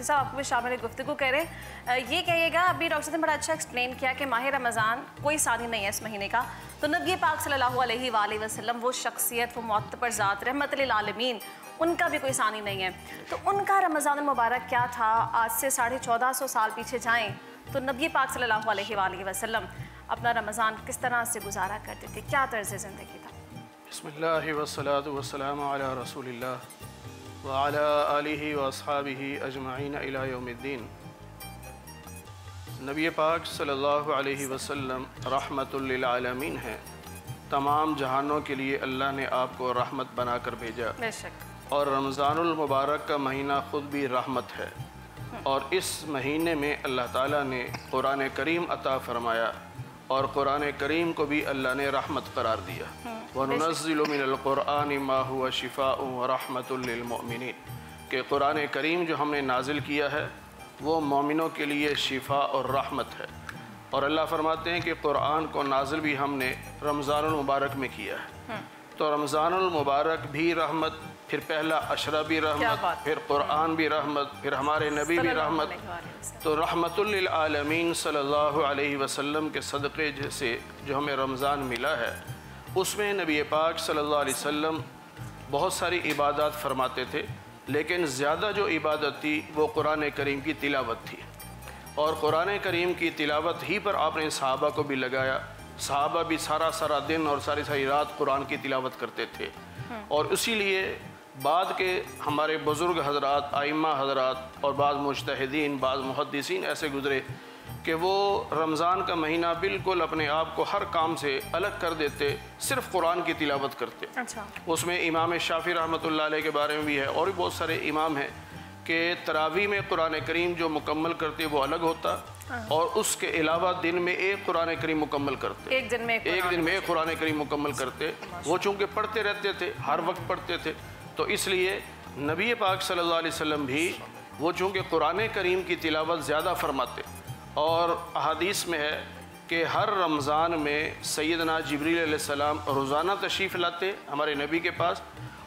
साहब आपको भी शामिल गुफ्तगू करें। ये कहिएगा, अभी डॉक्टर ने बड़ा अच्छा एक्सप्लेन किया कि माह रमज़ान कोई सानी नहीं है इस महीने का, तो नबी पाक सल्लल्लाहु अलैहि वसल्लम वो शख्सियत, वो मुअत्तबर ज़ात, रहमत लिल आलमीन, उनका भी कोई सानी नहीं है। तो उनका रमज़ान मुबारक क्या था? आज से 1450 साल पीछे जाएँ तो नबी पाक सल्लल्लाहु अलैहि वसल्लम अपना रमज़ान किस तरह से गुजारा करते थे, क्या तर्ज़ ज़िंदगी था? बिस्मिल्लाहि वस्सलातु वस्सलामु अला रसूलिल्लाह व अला आलिहि व अस्हाबिहि अजमईन इला यौमिद्दीन। नबी पाक सल्लल्लाहु अलैहि वसल्लम रहमतुल लिल आलमीन हैं। तमाम जहानों के लिए अल्लाह ने आपको रहमत बनाकर भेजा। बेशक। और रमज़ानुल मुबारक का महीना ख़ुद भी रहमत है। और इस महीने में अल्लाह ताला ने कुरान करीम अता फ़रमाया और कुरान करीम को भी अल्लाह ने रहमत करार दिया। वनुनज़्ज़िलु मिनल क़ुरआनि मा हुवा शिफ़ाउ व रहमतुल लिल मुमिनीन, कि कुरान करीम जो हमने नाजिल किया है वो मोमिनों के लिए शिफा और रहमत है। और अल्लाह फरमाते हैं कि कुरान को नाजिल भी हमने रमज़ानुल मुबारक में किया है। तो रमज़ानुल मुबारक भी रहमत, फिर पहला अशरा भी रहमत, फिर कुरान भी रहमत, फिर हमारे नबी भी रहमत। तो रहमतुल लिल आलमीन सल्लल्लाहु अलैहि वसल्लम के सदक़े से जो हमें रमज़ान मिला है, उसमें नबी पाक सल्लल्लाहु अलैहि वसल्लम बहुत सारी इबादत फरमाते थे, लेकिन ज़्यादा जो इबादत थी वो कुरान करीम की तिलावत थी। और कुरान करीम की तिलावत ही पर आपने सहाबा को भी लगाया। सहाबा भी सारा सारा दिन और सारी सारी रात कुरान की तिलावत करते थे। और इसीलिए बाद के हमारे बुज़ुर्ग हज़रात, आइम्मा हज़रात और बाद मुज्तहिदीन, बाद मुहद्दिसीन ऐसे गुज़रे कि वो रमज़ान का महीना बिल्कुल अपने आप को हर काम से अलग कर देते, सिर्फ़ कुरान की तिलावत करते। अच्छा। उसमें इमाम शाफ़ी रहमतुल्लाह अलैह के बारे में भी है, और भी बहुत सारे इमाम हैं कि तरावी में कुरान करीम जो मुकम्मल करते वो अलग होता, और उसके अलावा दिन में एक कुरान करीम मुकम्मल करते। एक दिन में एक कुरान करीम मुकम्मल करते। वो चूँकि पढ़ते रहते थे, हर वक्त पढ़ते थे, तो इसलिए नबी पाक सल्लल्लाहु अलैहि वसल्लम भी वो चूँकि कुरान करीम की तिलावत ज़्यादा फरमाते। और अहादीस में है कि हर रमज़ान में सैयदना जिब्रील अलैहिस्सलाम रोज़ाना तशरीफ़ लाते हमारे नबी के पास,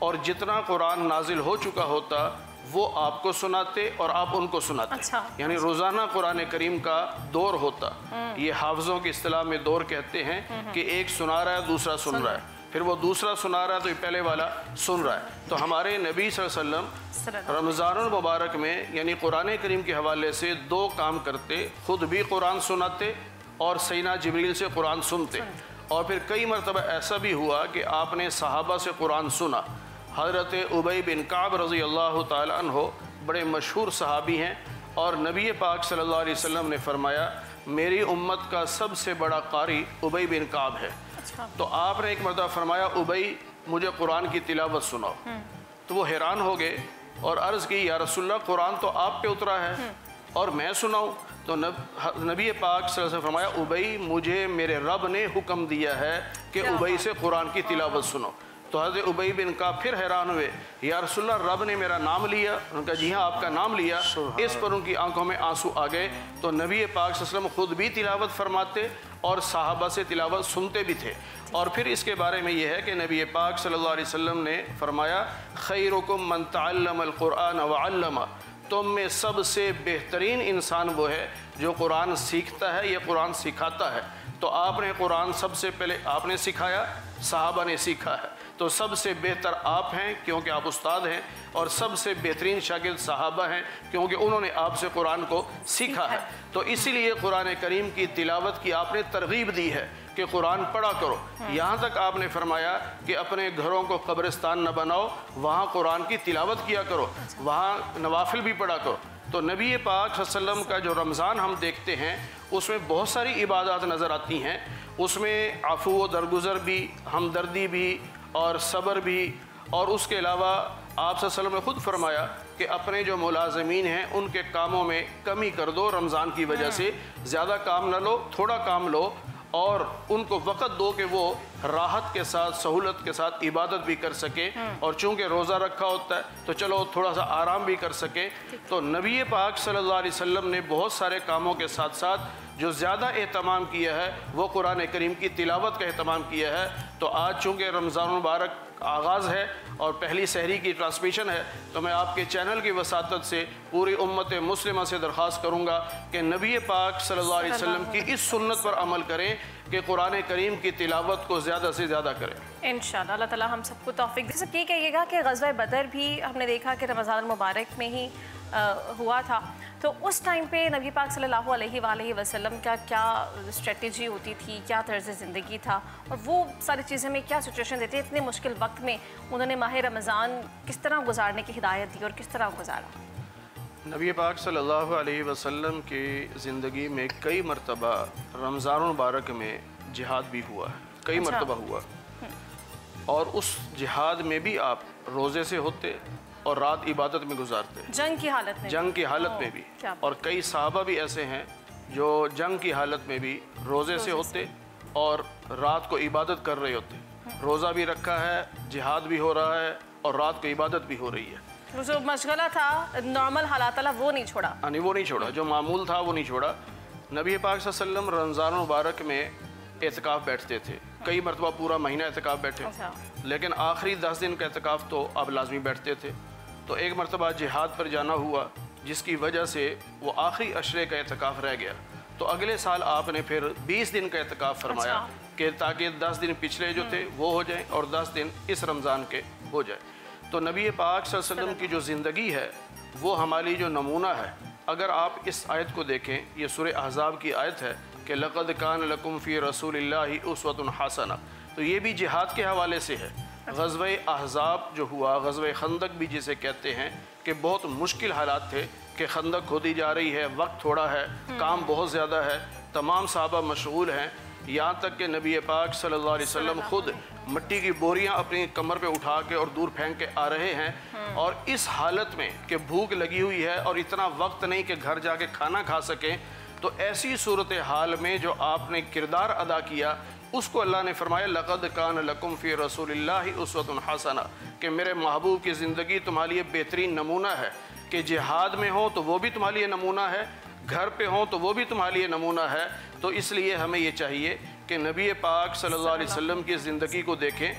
और जितना कुरान नाजिल हो चुका होता वो आपको सुनाते और आप उनको सुनाते। अच्छा। यानी रोज़ाना कुरान करीम का दौर होता। ये हाफ़िज़ों की इस्तिलाह में दौर कहते हैं कि एक सुना रहा है, दूसरा सुन रहा है, फिर वो दूसरा सुना रहा है तो ये पहले वाला सुन रहा है। तो हमारे नबी सल्लल्लाहु अलैहि वसल्लम रमज़ानुल मुबारक में यानी कुरान करीम के हवाले से दो काम करते, ख़ुद भी कुरान सुनाते और सैयदना जिब्रील से कुरान सुनते। और फिर कई मरतबा ऐसा भी हुआ कि आपने सहाबा से कुरान सुना। हज़रत उबई बिन काब रज़ी अल्लाह ताला अन्हो बड़े मशहूर सहाबी हैं, और नबी पाक सल्लल्लाहु अलैहि वसल्लम ने फरमाया मेरी उम्मत का सबसे बड़ा कारी उबई बिन काब है। तो आपने एक मरतबा फरमाया उबई मुझे कुरान की तिलावत सुनाओ। तो वो हैरान हो गए और अर्ज़ की या रसूलल्लाह कुरान तो आप पे उतरा है और मैं सुनाऊँ? तो नबी पाक सल्लल्लाहु अलैहि वसल्लम फरमाया उबई मुझे मेरे रब ने हुक्म दिया है कि उबई से कुरान की तिलावत सुनो। तो हज़रत उबई बिन का फिर हैरान हुए, या रसूलल्लाह रब ने मेरा नाम लिया? उनका जी हाँ आपका नाम लिया। इस पर उनकी आंखों में आंसू आ गए। तो नबी पाक सल्लल्लाहु अलैहि वसल्लम खुद भी तिलावत फरमाते और सहाबा से तिलावत सुनते भी थे। और फिर इसके बारे में यह है कि नबी पाक सल्लल्लाहु अलैहि वसल्लम ने फरमाया खैरुकुम मन तअल्लमल कुरान व अल्लमा, तुम में सबसे बेहतरीन इंसान वो है जो कुरान सीखता है या कुरान सिखाता है। तो आपने कुरान सबसे पहले आपने सिखाया, सहाबा ने सीखा है, तो सबसे बेहतर आप हैं क्योंकि आप उस्ताद हैं, और सबसे बेहतरीन शागिर्द सहाबा हैं क्योंकि उन्होंने आपसे कुरान को सीखा है। तो इसीलिए कुरान करीम की तिलावत की आपने तरगीब दी है कि कुरान पढ़ा करो। यहाँ तक आपने फरमाया कि अपने घरों को कब्रिस्तान न बनाओ, वहाँ कुरान की तिलावत किया करो, वहाँ नवाफिल भी पढ़ा करो। तो नबी पाक सल्लल्लाहु अलैहि वसल्लम का जो रमज़ान हम देखते हैं उसमें बहुत सारी इबादत नज़र आती हैं। उसमें अफ़ू व दरगुज़र भी, हमदर्दी भी और सब्र भी, और उसके अलावा आप सल्लल्लाहु अलैहि वसल्लम ने ख़ुद फरमाया कि अपने जो मुलाज़मीन हैं उनके कामों में कमी कर दो, रमज़ान की वजह से ज़्यादा काम न लो, थोड़ा काम लो, और उनको वक़्त दो कि वो राहत के साथ, सहूलत के साथ इबादत भी कर सके। और चूँकि रोज़ा रखा होता है तो चलो थोड़ा सा आराम भी कर सके। तो नबी पाक सल्लल्लाहु अलैहि वसल्लम ने बहुत सारे कामों के साथ साथ जो ज़्यादा एहतमाम किया है वो कुरान करीम की तिलावत का एहतमाम किया है। तो आज चूँकि रमज़ान मुबारक आगाज़ है اور پہلی सहरी की ट्रांसमिशन है, तो मैं आपके चैनल की वसातत से पूरी उम्मत मुस्लिमा से दरख्वास्त करूँगा कि नबी पाक सल्लल्लाहु अलैहि वसल्लम की इस सुन्नत पर अमल करें कि कुरान करीम की तिलावत को ज़्यादा से ज़्यादा करें। इंशाअल्लाह अल्लाह ताला हम सबको तौफीक दे। सब ये कहिएगा कि ग़ज़वा बदर भी हमने देखा कि रमज़ान मुबारक में ही हुआ था, तो उस टाइम पे नबी पाक सल्लल्लाहु अलैहि वसल्लम का क्या स्ट्रेटजी होती थी, क्या तर्ज़ ज़िंदगी था, और वो सारी चीज़ें में क्या सिचुएशन देती है, इतने मुश्किल वक्त में उन्होंने माह रमज़ान किस तरह गुजारने की हिदायत दी और किस तरह गुजारा? नबी पाक सल्लल्लाहु अलैहि वसल्लम की ज़िंदगी में कई मरतबा रमज़ान मुबारक में जिहाद भी हुआ है, कई मरतबा हुआ, और उस जिहाद में भी आप रोज़े से होते और रात इबादत में गुजारते, जंग की हालत में भी, और कई सहाबा भी ऐसे हैं जो जंग की हालत में भी रोज़े से होते और रात को इबादत कर रहे होते। रोज़ा भी रखा है, जिहाद भी हो रहा है और रात को इबादत भी हो रही है। जो मशगला था नॉर्मल हालात वाला वो नहीं छोड़ा, वो नहीं छोड़ा, जो मामूल था वो नहीं छोड़ा। नबी पाक सल्लल्लाहु अलैहि वसल्लम रमज़ान मुबारक में एतकाफ़ बैठते थे, कई मरतबा पूरा महीना एतकाफ़ बैठे, लेकिन आखिरी 10 दिन का एतकाफ़ तो अब लाजमी बैठते थे। तो एक मरतबा जिहाद पर जाना हुआ जिसकी वजह से वो आखिरी अशरे का एतकाफ़ रह गया, तो अगले साल आपने फिर 20 दिन का एतकाफ़ फरमाया कि ताकि 10 दिन पिछले जो थे वो हो जाएं और 10 दिन इस रमज़ान के हो जाए। तो नबी पाक सल्लल्लाहु अलैहि वसल्लम की जो ज़िंदगी है वो हमारी जो नमूना है, अगर आप इस आयत को देखें, ये सूरह अहज़ाब की आयत है कि लक़द कान लकुम फ़ी रसूलिल्लाहि उस्वतुन हसना, तो ये भी जिहाद के हवाले से है। ग़ज़वा अहज़ाब जो हुआ, ग़ज़वा खंदक भी जिसे कहते हैं, कि बहुत मुश्किल हालात थे कि खंदक खोदी जा रही है, वक्त थोड़ा है, काम बहुत ज़्यादा है, तमाम सहाबा मशगूल हैं, यहाँ तक कि नबी पाक सल्लल्लाहु अलैहि वसल्लम खुद मिट्टी की बोरियां अपनी कमर पे उठा के और दूर फेंक के आ रहे हैं, और इस हालत में कि भूख लगी हुई है और इतना वक्त नहीं कि घर जाके खाना खा सकें, तो ऐसी सूरत हाल में जो आपने किरदार अदा किया उसको अल्लाह ने फरमाया लक़द कान लकुम फ़ी रसूलिल्लाहि उस्वतुन हसना, कि मेरे महबूब की ज़िंदगी तुम्हारे लिए बेहतरीन नमूना है, कि जिहाद में हो तो वो भी तुम्हारे लिए नमूना है, घर पे हो तो वो भी तुम्हारे लिए नमूना है। तो इसलिए हमें ये चाहिए कि नबी पाक सल्लल्लाहु अलैहि वसल्लम की ज़िंदगी को देखें,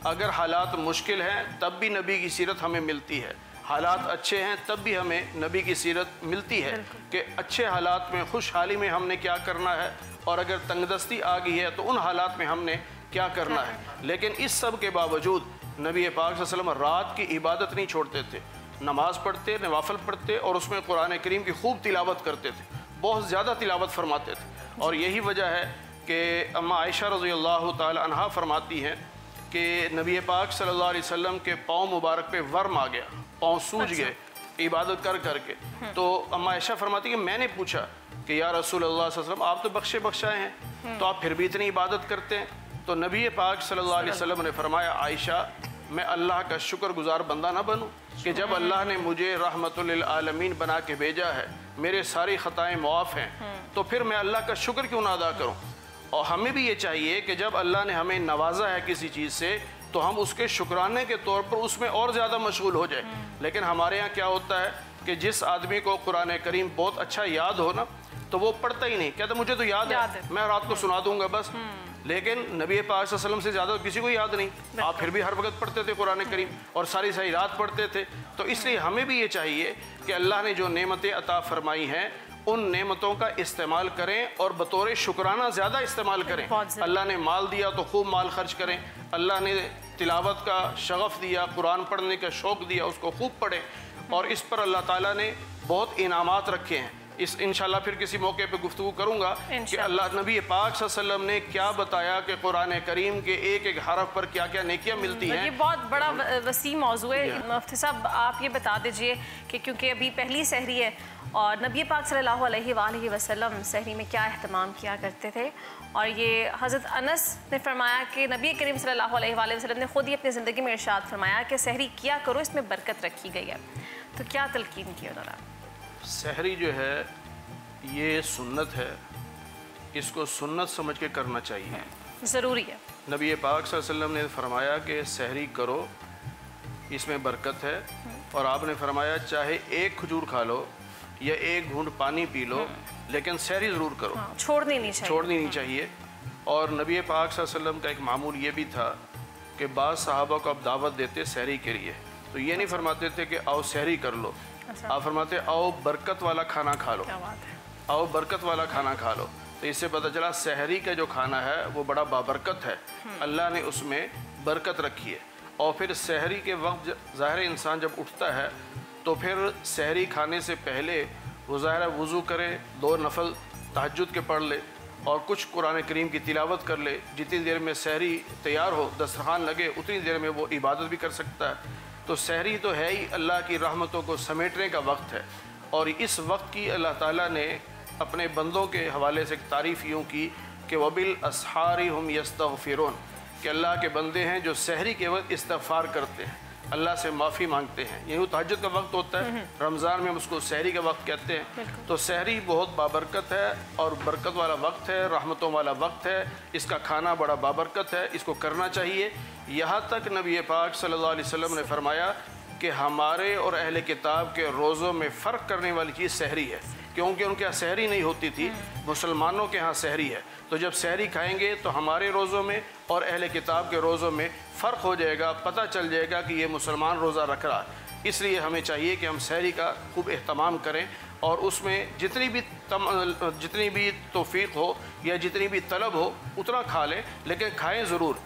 अगर हालात मुश्किल हैं तब भी नबी की सीरत हमें मिलती है, हालात अच्छे हैं तब भी हमें नबी की सीरत मिलती है कि अच्छे हालात में, खुशहाली में हमने क्या करना है, और अगर तंगदस्ती आ गई है तो उन हालात में हमने क्या करना है। लेकिन इस सब के बावजूद नबी पाक सल्लल्लाहु अलैहि वसल्लम रात की इबादत नहीं छोड़ते थे, नमाज़ पढ़ते, नवाफिल पढ़ते और उसमें कुरान करीम की खूब तिलावत करते थे, बहुत ज़्यादा तिलावत फरमाते थे। और यही वजह है कि अम्मा आयशा रज़ियल्लाहु ताला अन्हा फरमाती हैं कि नबी पाक सल्लल्लाहु अलैहि वसल्लम के पाँव मुबारक पे वर्म आ गया, पाँव सूज गए इबादत कर करके। तो अम्मा आयशा फरमाती कि मैंने पूछा कि या रसूल अल्लाह सल्लल्लाहु अलैहि वसल्लम, आप तो बख्शे बख्शाए हैं, तो आप फिर भी इतनी इबादत करते हैं? तो नबी पाक सल्लल्लाहु अलैहि वसल्लम ने फरमाया, आयशा मैं अल्लाह का शुक्रगुजार बंदा ना बनूं कि जब अल्लाह ने मुझे रहमतुल लिल आलमीन बना के भेजा है, मेरे सारी ख़ताएँ मुआफ़ हैं, तो फिर मैं अल्लाह का शुक्र क्यों ना अदा करूं? और हमें भी ये चाहिए कि जब अल्लाह ने हमें नवाजा है किसी चीज़ से, तो हम उसके शुक्राने के तौर पर उसमें और ज़्यादा मशगूल हो जाए। लेकिन हमारे यहाँ क्या होता है कि जिस आदमी को कुरान करीम बहुत अच्छा याद हो ना, तो वो पढ़ता ही नहीं, कहता मुझे तो याद है, मैं रात को सुना दूंगा बस। लेकिन नबी पाक सल्लल्लाहु अलैहि वसल्लम से ज़्यादा किसी को याद नहीं, आप फिर भी हर वक्त पढ़ते थे कुरान करीम और सारी सारी रात पढ़ते थे। तो इसलिए हमें भी ये चाहिए कि अल्लाह ने जो नेमतें अता फरमाई हैं उन नेमतों का इस्तेमाल करें और बतौर शुक्राना ज़्यादा इस्तेमाल करें। अल्लाह ने माल दिया तो खूब माल खर्च करें, अल्लाह ने तिलावत का शगफ़ दिया, कुरान पढ़ने का शौक़ दिया, उसको खूब पढ़ें। और इस पर अल्लाह ताला ने बहुत इनामात रखे हैं। इस इंशाल्लाह फिर किसी मौके पे गुफ्तगू करूँगा कि अल्लाह नबी पाक सल्लल्लाहु अलैहि वसल्लम ने क्या बताया कि कुरान करीम के एक एक हरफ पर क्या क्या नेकियां मिलती हैं। ये बहुत बड़ा वसी मौजू है। मुफ्ती साहब आप ये बता दीजिए कि क्योंकि अभी पहली सहरी है और नबी पाक सल्लल्लाहु अलैहि वसल्लम सहरी में क्या अहतमाम किया करते थे, और ये हज़रत अनस ने फरमाया कि नबी करीम सल्लल्लाहु अलैहि वसल्लम ने ख़ुद ही अपनी ज़िंदगी में इरशाद फरमाया कि सहरी किया करो, इसमें बरकत रखी गई है। तो क्या तलकीन की उन्होंने? सहरी जो है ये सुन्नत है, इसको सुन्नत समझ के करना चाहिए, ज़रूरी है। नबी पाक सल्लल्लाहु अलैहि वसल्लम ने फरमाया कि सहरी करो, इसमें बरकत है। और आपने फरमाया चाहे एक खजूर खा लो या एक घूंट पानी पी लो, लेकिन सहरी ज़रूर करो, छोड़नी नहीं चाहिए। और नबी पाक सल्लल्लाहु अलैहि वसल्लम का एक मामूल ये भी था کہ بعض सहाबा को आप दावत देते सहरी के लिए, तो ये नहीं फरमाते थे कि आओ सहरी कर लो, आप फरमाते आओ बरकत वाला खाना खा लो, क्या बात है। आओ बरकत वाला खाना खा लो। तो इससे पता चला सहरी का जो खाना है वो बड़ा बाबरकत है, अल्लाह ने उसमें बरकत रखी है। और फिर सहरी के वक्त ज़ाहिर इंसान जब उठता है तो फिर सहरी खाने से पहले वो ज़ाहिर वज़ू करे, 2 नफल तहज्जुद के पढ़ ले और कुछ कुरान करीम की तिलावत कर ले। जितनी देर में सहरी तैयार हो, दस्तरखान लगे, उतनी देर में वो इबादत भी कर सकता है। तो सहरी तो है ही अल्लाह की रहमतों को समेटने का वक्त है, और इस वक्त की अल्लाह ताला ने अपने बंदों के हवाले से तारीफ़ यूँ की कि वबिल असहारी हम यस्तगफिरून, कि अल्लाह के बंदे हैं जो सहरी के वक्त इस्तगफार करते हैं, अल्लाह से माफ़ी मांगते हैं। यही तहज्जुद का वक्त होता है, रमज़ान में हम उसको सहरी का वक्त कहते हैं। तो सहरी बहुत बाबरकत है और बरकत वाला वक्त है, रहमतों वाला वक्त है, इसका खाना बड़ा बाबरकत है, इसको करना चाहिए। यहाँ तक नबी पाक सल्लल्लाहु अलैहि वसल्लम ने फरमाया कि हमारे और अहले किताब के रोज़ों में फ़र्क करने वाली चीज़ सहरी है, क्योंकि उनके यहाँ सहरी नहीं होती थी, मुसलमानों के यहाँ सहरी है। तो जब सहरी खाएंगे तो हमारे रोज़ों में और अहले किताब के रोज़ों में फ़र्क हो जाएगा, पता चल जाएगा कि ये मुसलमान रोज़ा रख रहा है। इसलिए हमें चाहिए कि हम सहरी का खूब एहतमाम करें और उसमें जितनी भी तौफीक हो या जितनी भी तलब हो उतना खा लें, लेकिन खाएँ ज़रूर।